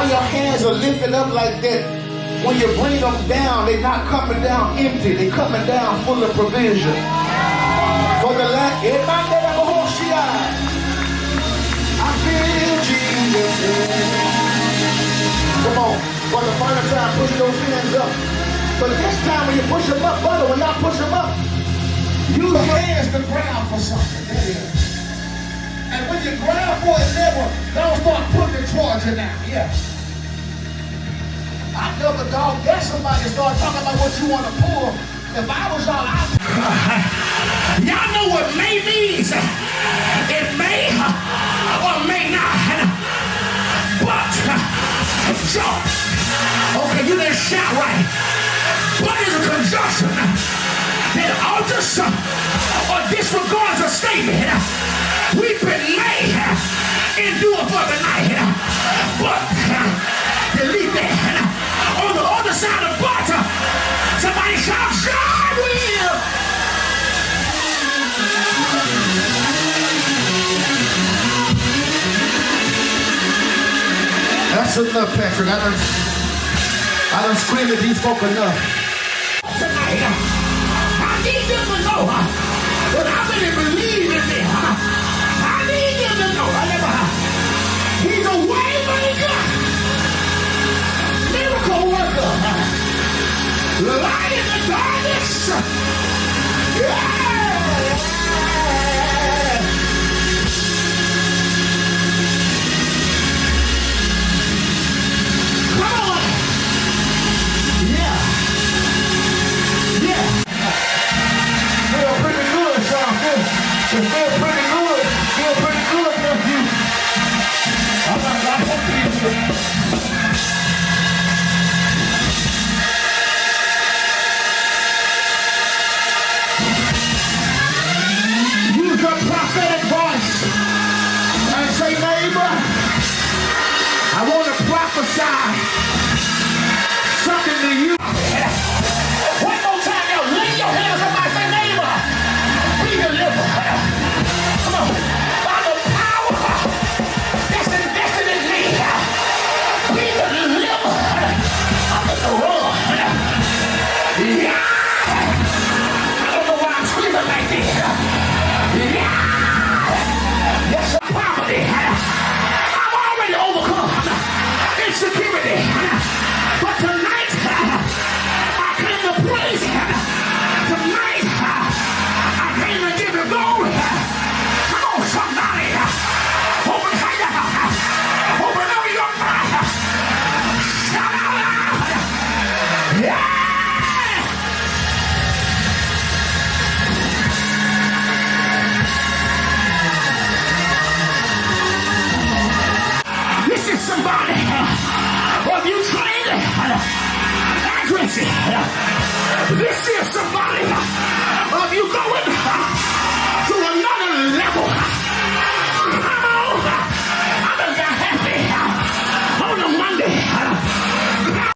While your hands are lifted up like that, when you bring them down, they're not coming down empty. They're coming down full of provision. For the land, I feel Jesus. Come on. For the final time, push those hands up. But this time when you push them up, brother, when y'all push them up, use your hands to grab for something. There it is. And when you grab for it, never, don't start putting it towards you now. Yeah. I never dog dare somebody start talking about what you want to pull. If I was y'all out. Y'all know what may means. It may or may not. But, sure. Okay, you didn't shout right. What is a conjunction that alters or disregards a statement? We've been made endure for the night. But, delete that. On the other side of but, somebody shout, God will. That's enough, Patrick. I done screamed at these folk enough. Tonight, I need them to know that I really believe in them. I need them to know he's a way maker, miracle worker, light in the darkness. Yeah. Feel pretty good, nephew. I'm not